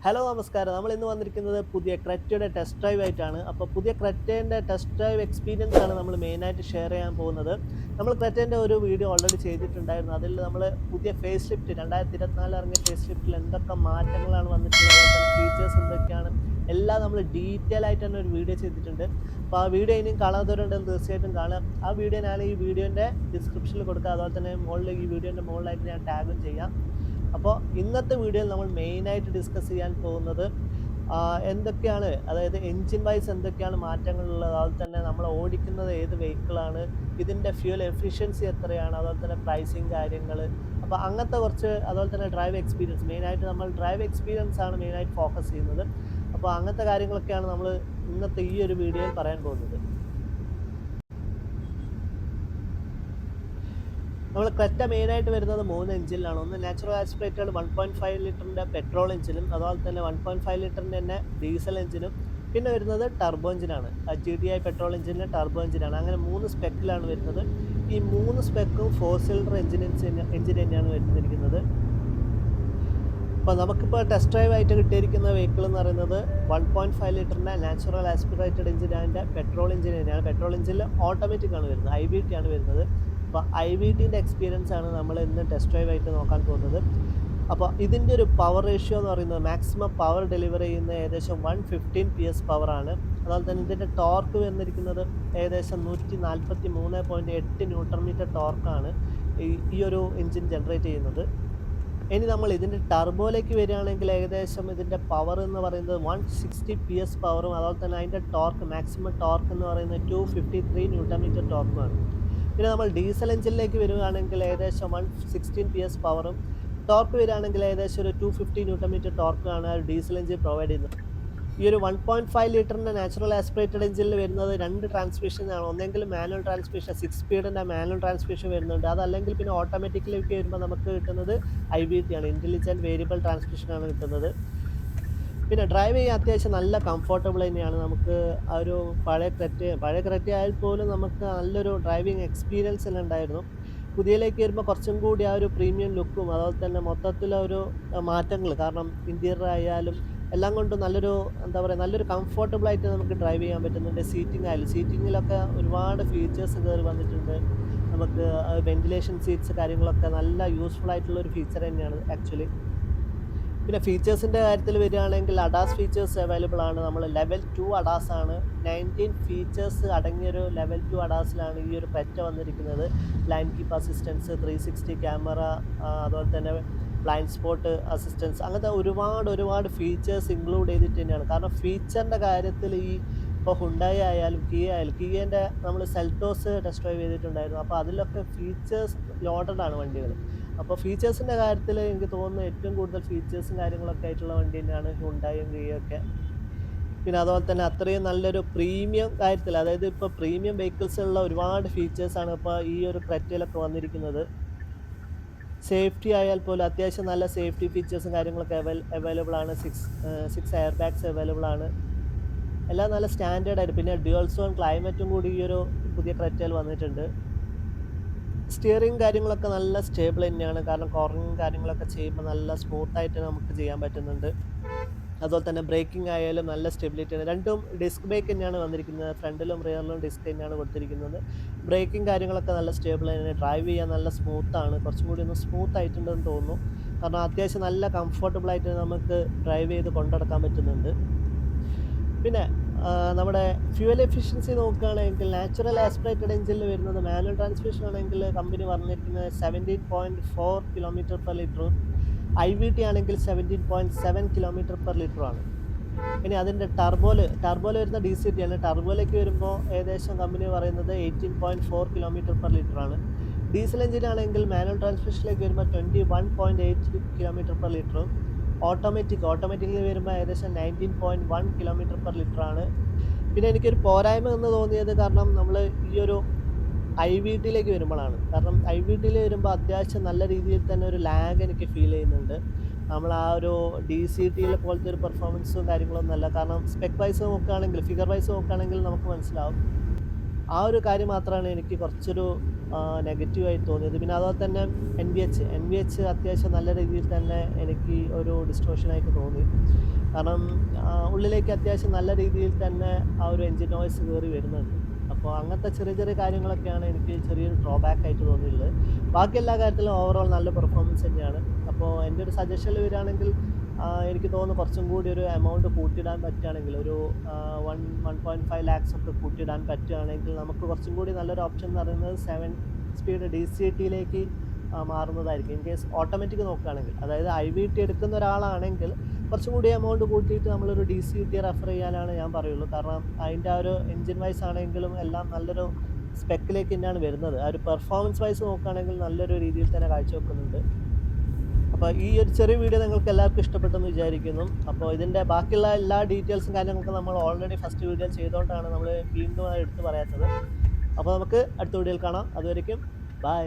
Hello നമസ്കാരം. നമ്മൾ ഇന്ന് വന്നിരിക്കുന്നത് പുതിയ ക്രെറ്റയുടെ ടെസ്റ്റ് ഡ്രൈവ് ആയിട്ടാണ്. അപ്പോൾ പുതിയ ക്രെറ്റേൻ്റെ ടെസ്റ്റ് ഡ്രൈവ് എക്സ്പീരിയൻസ് ആണ് നമ്മൾ മെയിനായിട്ട് ഷെയർ ചെയ്യാൻ പോകുന്നത്. നമ്മൾ ക്രെറ്റേൻ്റെ ഒരു വീഡിയോ ഓൾറെഡി ചെയ്തിട്ടുണ്ടായിരുന്നു. അതിൽ നമ്മൾ പുതിയ ഫേസ് ലിഫ്റ്റ് 2024 ഇറങ്ങിയ ഫേസ് ലിഫ്റ്റിൽ എന്തൊക്കെ മാറ്റങ്ങളാണ് വന്നിട്ടുള്ളത്, അതുപോലെ ഫീച്ചേഴ്സ് എന്തൊക്കെയാണ്, എല്ലാം നമ്മൾ ഡീറ്റെയിൽ ആയിട്ട് തന്നെ ഒരു വീഡിയോ ചെയ്തിട്ടുണ്ട്. അപ്പോൾ ആ വീഡിയോ ഇനിയും കാണാത്തവരുണ്ടെങ്കിൽ തീർച്ചയായിട്ടും കാണുക. ആ വീഡിയോ ഞാൻ ഈ വീഡിയോൻ്റെ ഡിസ്ക്രിപ്ഷനിൽ കൊടുക്കുക. അതുപോലെ തന്നെ ഈ വീഡിയോൻ്റെ മുകളിലായിട്ട് ഞാൻ ടാഗും ചെയ്യാം. അപ്പോൾ ഇന്നത്തെ വീഡിയോയിൽ നമ്മൾ മെയിനായിട്ട് ഡിസ്കസ് ചെയ്യാൻ പോകുന്നത് എന്തൊക്കെയാണ്, അതായത് എൻജിൻ വൈസ് എന്തൊക്കെയാണ് മാറ്റങ്ങളുള്ളത്, അതുപോലെ തന്നെ നമ്മൾ ഓടിക്കുന്നത് ഏത് വെഹിക്കിളാണ്, ഇതിൻ്റെ ഫ്യൂൽ എഫിഷ്യൻസി എത്രയാണ്, അതുപോലെ തന്നെ പ്രൈസിങ് കാര്യങ്ങൾ. അപ്പോൾ അങ്ങനത്തെ കുറച്ച്, അതുപോലെ തന്നെ ഡ്രൈവ് എക്സ്പീരിയൻസ്, മെയിനായിട്ട് നമ്മൾ ഡ്രൈവ് എക്സ്പീരിയൻസ് ആണ് മെയിനായിട്ട് ഫോക്കസ് ചെയ്യുന്നത്. അപ്പോൾ അങ്ങനത്തെ കാര്യങ്ങളൊക്കെയാണ് നമ്മൾ ഇന്നത്തെ ഈ ഒരു വീഡിയോയിൽ പറയാൻ പോകുന്നത്. നമ്മൾ ക്രെറ്റ മെയിനായിട്ട് വരുന്നത് 3 എഞ്ചിനിലാണ്. ഒന്ന് നാച്ചുറൽ ആസ്പിറേറ്റഡ് 1.5 ലിറ്ററിൻ്റെ പെട്രോൾ എഞ്ചിനും, അതുപോലെ തന്നെ 1.5 ലിറ്ററിൻ്റെ തന്നെ ഡീസൽ എഞ്ചിനും, പിന്നെ വരുന്നത് ടർബോ എഞ്ചിനാണ്. GTI പെട്രോൾ എഞ്ചിൻ്റെ ടർബോ എഞ്ചിനാണ്. അങ്ങനെ 3 സ്പെക്കിലാണ് വരുന്നത്. ഈ 3 സ്പെക്കും 4 സിലിണ്ടർ എഞ്ചിൻ തന്നെയാണ് വരുന്നിരിക്കുന്നത്. അപ്പോൾ നമുക്കിപ്പോൾ ടെസ്റ്റ് ഡ്രൈവ് ആയിട്ട് കിട്ടിയിരിക്കുന്ന വെഹിക്കിൾ എന്ന് പറയുന്നത് 1.5 ലിറ്ററിൻ്റെ നാച്ചുറൽ ആസ്പിറേറ്റഡ് എഞ്ചിൻ അതിൻ്റെ പെട്രോൾ എഞ്ചിൻ തന്നെയാണ്. പെട്രോൾ എഞ്ചിനിൽ ഓട്ടോമാറ്റിക് ആണ് വരുന്നത്, IVT ആണ് വരുന്നത്. അപ്പോൾ IVTൻ്റെ എക്സ്പീരിയൻസ് ആണ് നമ്മൾ ഇന്ന് ടെസ്റ്റ് ഡ്രൈവ് ആയിട്ട് നോക്കാൻ പോകുന്നത്. അപ്പോൾ ഇതിൻ്റെ ഒരു പവർ റേഷ്യോ എന്ന് പറയുന്നത്, മാക്സിമം പവർ ഡെലിവറി ചെയ്യുന്ന ഏകദേശം 115 PS പവറാണ്. അതുപോലെ തന്നെ ഇതിൻ്റെ ടോർക്ക് വന്നിരിക്കുന്നത് ഏകദേശം 143.8 ന്യൂട്ടൺ മീറ്റർ ടോർക്കാണ് ഈ ഒരു എഞ്ചിൻ ജനറേറ്റ് ചെയ്യുന്നത്. ഇനി നമ്മൾ ഇതിൻ്റെ ടർബോയിലേക്ക് വരികയാണെങ്കിൽ ഏകദേശം ഇതിൻ്റെ പവർ എന്ന് പറയുന്നത് 160 PS പവറും, അതുപോലെ തന്നെ അതിൻ്റെ ടോർക്ക്, മാക്സിമം ടോർക്ക് എന്ന് പറയുന്നത് 253 ന്യൂട്ടൺ മീറ്റർ ടോർക്കുമാണ്. പിന്നെ നമ്മൾ ഡീസൽ എഞ്ചിനിലേക്ക് വരികയാണെങ്കിൽ ഏകദേശം 116 PS പവറും, ടോർക്ക് വരികയാണെങ്കിൽ ഏകദേശം ഒരു 250 ന്യൂട്ടൺ മീറ്റർ ടോർക്കാണ് ഡീസൽ എഞ്ചിൻ പ്രൊവൈഡ് ചെയ്യുന്നത്. ഈ ഒരു 1.5 ലിറ്ററിൻ്റെ നാച്ചുറൽ ആസ്പിറേറ്റഡ് എഞ്ചിനിൽ വരുന്നത് 2 ട്രാൻസ്മിഷനാണ്. ഒന്നെങ്കിൽ മാനുവൽ ട്രാൻസ്മിഷൻ, 6 സ്പീഡിൻ്റെ മാനുവൽ ട്രാൻസ്മിഷൻ വരുന്നുണ്ട്. അതല്ലെങ്കിൽ പിന്നെ ഓട്ടോമാറ്റിക്കിലേക്ക് വരുമ്പോൾ നമുക്ക് കിട്ടുന്നത് IVT ആണ്, ഇൻ്റലിജൻറ്റ് വേരിയബിൾ ട്രാൻസ്മിഷനാണ് കിട്ടുന്നത്. പിന്നെ ഡ്രൈവ് ചെയ്യാൻ അത്യാവശ്യം നല്ല കംഫർട്ടബിൾ തന്നെയാണ്. നമുക്ക് ആ ഒരു പഴയ ക്രെറ്റ ആയാൽ പോലും നമുക്ക് നല്ലൊരു ഡ്രൈവിംഗ് എക്സ്പീരിയൻസ് തന്നെ ഉണ്ടായിരുന്നു. പുതിയതിലേക്ക് വരുമ്പോൾ കുറച്ചും കൂടി ആ ഒരു പ്രീമിയം ലുക്കും, അതുപോലെ തന്നെ മൊത്തത്തിലൊരു മാറ്റങ്ങൾ, കാരണം ഇൻറ്റീരിയർ ആയാലും എല്ലാം കൊണ്ടും നല്ലൊരു, എന്താ പറയുക, നല്ലൊരു കംഫർട്ടബിളായിട്ട് നമുക്ക് ഡ്രൈവ് ചെയ്യാൻ പറ്റുന്നുണ്ട്. സീറ്റിങ്ങിലൊക്കെ ഒരുപാട് ഫീച്ചേഴ്സ് കയറി വന്നിട്ടുണ്ട്. നമുക്ക് വെന്റിലേഷൻ സീറ്റ്സ് കാര്യങ്ങളൊക്കെ നല്ല യൂസ്ഫുൾ ആയിട്ടുള്ളൊരു ഫീച്ചർ തന്നെയാണ് ആക്ച്വലി. പിന്നെ ഫീച്ചേഴ്സിൻ്റെ കാര്യത്തിൽ വരികയാണെങ്കിൽ അഡാസ് ഫീച്ചേഴ്സ് അവൈലബിൾ ആണ്. നമ്മൾ ലെവൽ 2 അഡാസ് ആണ്. 19 ഫീച്ചേഴ്സ് അടങ്ങിയൊരു ലെവൽ 2 അഡാസിലാണ് ഈ ഒരു ക്രെറ്റ വന്നിരിക്കുന്നത്. ലൈൻ കീപ്പ് അസിസ്റ്റൻസ്, 360 ക്യാമറ, അതുപോലെ തന്നെ ബ്ലൈൻഡ് സ്പോട്ട് അസിസ്റ്റൻസ്, അങ്ങനത്തെ ഒരുപാട് ഫീച്ചേഴ്സ് ഇൻക്ലൂഡ് ചെയ്തിട്ട് തന്നെയാണ്. കാരണം ഫീച്ചറിൻ്റെ കാര്യത്തിൽ ഇപ്പോൾ ഹുണ്ടായി ആയാലും കിയേൻ്റെ നമ്മൾ സെൽറ്റോസ് ടെസ്റ്റ് ഡ്രൈവ് ചെയ്തിട്ടുണ്ടായിരുന്നു. അപ്പോൾ അതിലൊക്കെ ഫീച്ചേഴ്സ് ലോഡഡ് ആണ് വണ്ടികൾ. അപ്പോൾ ഫീച്ചേഴ്സിൻ്റെ കാര്യത്തിൽ എനിക്ക് തോന്നുന്നു ഏറ്റവും കൂടുതൽ ഫീച്ചേഴ്സും കാര്യങ്ങളൊക്കെ ആയിട്ടുള്ള വണ്ടി തന്നെയാണ് ഹുണ്ടായും കിയയൊക്കെ. പിന്നെ അതുപോലെ തന്നെ അത്രയും നല്ലൊരു പ്രീമിയം കാര്യത്തിൽ, അതായത് ഇപ്പോൾ പ്രീമിയം വെഹിക്കിൾസുള്ള ഒരുപാട് ഫീച്ചേഴ്സാണ് ഇപ്പോൾ ഈ ഒരു ക്രെറ്റയിലൊക്കെ വന്നിരിക്കുന്നത്. സേഫ്റ്റി ആയാൽ പോലും അത്യാവശ്യം നല്ല സേഫ്റ്റി ഫീച്ചേഴ്സും കാര്യങ്ങളൊക്കെ അവൈലബിൾ ആണ്. 6 എയർ ബാഗ്സ് അവൈലബിൾ ആണ്. എല്ലാം നല്ല സ്റ്റാൻഡേർഡ് ആയിട്ട്. പിന്നെ ഡ്യുവൽ സോൺ ക്ലൈമറ്റും കൂടി ഈ ഒരു പുതിയ ക്രെറ്റയിൽ വന്നിട്ടുണ്ട്. സ്റ്റിയറിങ് കാര്യങ്ങളൊക്കെ നല്ല സ്റ്റേബിൾ തന്നെയാണ്, കാരണം കോർണറിങ് കാര്യങ്ങളൊക്കെ ചെയ്യുമ്പോൾ നല്ല സ്മൂത്തായിട്ട് നമുക്ക് ചെയ്യാൻ പറ്റുന്നുണ്ട്. അതുപോലെ തന്നെ ബ്രേക്കിംഗ് ആയാലും നല്ല സ്റ്റെബിലിറ്റിയാണ്. രണ്ടും ഡിസ്ക് ബ്രേക്ക് തന്നെയാണ് വന്നിരിക്കുന്നത്. ഫ്രണ്ടിലും റിയറിലും ഡിസ്ക് തന്നെയാണ് കൊടുത്തിരിക്കുന്നത്. ബ്രേക്കിംഗ് കാര്യങ്ങളൊക്കെ നല്ല സ്റ്റേബിൾ തന്നെയാണ്. ഡ്രൈവ് ചെയ്യാൻ നല്ല സ്മൂത്താണ്. കുറച്ചും കൂടി ഒന്ന് സ്മൂത്ത് ആയിട്ടുണ്ടെന്ന് തോന്നുന്നു. കാരണം അത്യാവശ്യം നല്ല കംഫർട്ടബിളായിട്ട് നമുക്ക് ഡ്രൈവ് ചെയ്ത് കൊണ്ടുനടക്കാൻ പറ്റുന്നുണ്ട്. പിന്നെ നമ്മുടെ ഫ്യൂവൽ എഫിഷ്യൻസി നോക്കുകയാണെങ്കിൽ നാച്ചുറൽ ആസ്പിറേറ്റഡ് എഞ്ചിനിൽ വരുന്നത് മാനുവൽ ട്രാൻസ്മിഷൻ ആണെങ്കിൽ കമ്പനി പറഞ്ഞിരിക്കുന്നത് 17.4 കിലോമീറ്റർ പെർ ലിറ്ററും, IVT ആണെങ്കിൽ 17.7 കിലോമീറ്റർ പെർ ലിറ്ററുമാണ്. ഇനി അതിൻ്റെ ടർബോയിൽ വരുന്ന DCT ആണ്. ടർബോയിലേക്ക് വരുമ്പോൾ ഏകദേശം കമ്പനി പറയുന്നത് 18.4 കിലോമീറ്റർ പെർ ലിറ്ററാണ്. ഡീസൽ എഞ്ചിനാണെങ്കിൽ മാനുവൽ ട്രാൻസ്മിഷനിലേക്ക് വരുമ്പോൾ 21.8 കിലോമീറ്റർ പെർ ലിറ്ററും, ഓട്ടോമാറ്റിക്കിൽ വരുമ്പോൾ ഏകദേശം 19.1 കിലോമീറ്റർ പെർ ലിറ്ററാണ്. പിന്നെ എനിക്കൊരു പോരായ്മ എന്ന് തോന്നിയത്, കാരണം നമ്മൾ ഈ ഒരു IVTയിലേക്ക് വരുമ്പോഴാണ്. കാരണം IVTയിൽ വരുമ്പോൾ അത്യാവശ്യം നല്ല രീതിയിൽ തന്നെ ഒരു ലാഗ് എനിക്ക് ഫീൽ ചെയ്യുന്നുണ്ട്. നമ്മൾ ആ ഒരു DCTയിലെ പോലത്തെ ഒരു പെർഫോമൻസും കാര്യങ്ങളൊന്നുമല്ല. കാരണം സ്പെക് വൈസ് നോക്കുകയാണെങ്കിൽ, ഫിഗർ വൈസ് നോക്കുകയാണെങ്കിൽ നമുക്ക് മനസ്സിലാവും. ആ ഒരു കാര്യം മാത്രമാണ് എനിക്ക് കുറച്ചൊരു നെഗറ്റീവായി തോന്നിയത്. പിന്നെ അതുപോലെ തന്നെ NVH അത്യാവശ്യം നല്ല രീതിയിൽ തന്നെ എനിക്ക് ഒരു ഡിസ്റ്റോർഷനായിട്ട് തോന്നി. കാരണം ഉള്ളിലേക്ക് അത്യാവശ്യം നല്ല രീതിയിൽ തന്നെ ആ ഒരു എഞ്ചിൻ നോയ്സ് കയറി വരുന്നുണ്ട്. അപ്പോൾ അങ്ങനത്തെ ചെറിയ ചെറിയ കാര്യങ്ങളൊക്കെയാണ് എനിക്ക് ചെറിയൊരു ഡ്രോബാക്ക് ആയിട്ട് തോന്നിയിട്ടുള്ളത്. ബാക്കി എല്ലാ കാര്യത്തിലും ഓവറോൾ നല്ല പെർഫോമൻസ് തന്നെയാണ്. അപ്പോൾ എൻ്റെ ഒരു സജഷനിൽ വരികയാണെങ്കിൽ എനിക്ക് തോന്നുന്നു കുറച്ചും കൂടി ഒരു എമൗണ്ട് കൂട്ടിയിടാൻ പറ്റുകയാണെങ്കിൽ ഒരു 1.5 ലാക്സ് ഒക്കെ കൂട്ടിയിടാൻ പറ്റുകയാണെങ്കിൽ നമുക്ക് കുറച്ചും കൂടി നല്ലൊരു ഓപ്ഷൻ എന്ന് പറയുന്നത് 7 സ്പീഡ് DCT മാറുന്നതായിരിക്കും. ഇൻ കേസ് ഓട്ടോമാറ്റിക് നോക്കുകയാണെങ്കിൽ, അതായത് IVT എടുക്കുന്ന ഒരാളാണെങ്കിൽ കുറച്ചും കൂടി എമൗണ്ട് കൂട്ടിയിട്ട് നമ്മളൊരു DCT റെഫർ ചെയ്യാനാണ് ഞാൻ പറയുള്ളൂ. കാരണം അതിൻ്റെ ആ ഒരു എഞ്ചിൻ വൈസ് ആണെങ്കിലും എല്ലാം നല്ലൊരു സ്പെക്കിലേക്ക് തന്നെയാണ് വരുന്നത്. ആ ഒരു പെർഫോമൻസ് വൈസ് നോക്കുകയാണെങ്കിൽ നല്ലൊരു രീതിയിൽ തന്നെ കാഴ്ചവെക്കുന്നുണ്ട്. അപ്പോൾ ഈ ഒരു ചെറിയ വീഡിയോ നിങ്ങൾക്ക് എല്ലാവർക്കും ഇഷ്ടപ്പെട്ടെന്ന് വിചാരിക്കുന്നു. അപ്പോൾ ഇതിൻ്റെ ബാക്കിയുള്ള എല്ലാ ഡീറ്റെയിൽസും കാര്യങ്ങളൊക്കെ നമ്മൾ ഓൾറെഡി ഫസ്റ്റ് വീഡിയോയിൽ ചെയ്തുകൊണ്ടാണ് നമ്മൾ വീണ്ടും അത് എടുത്ത് പറയാത്തത്. അപ്പോൾ നമുക്ക് അടുത്ത വീഡിയോയിൽ കാണാം. അതുവരേക്കും ബൈ.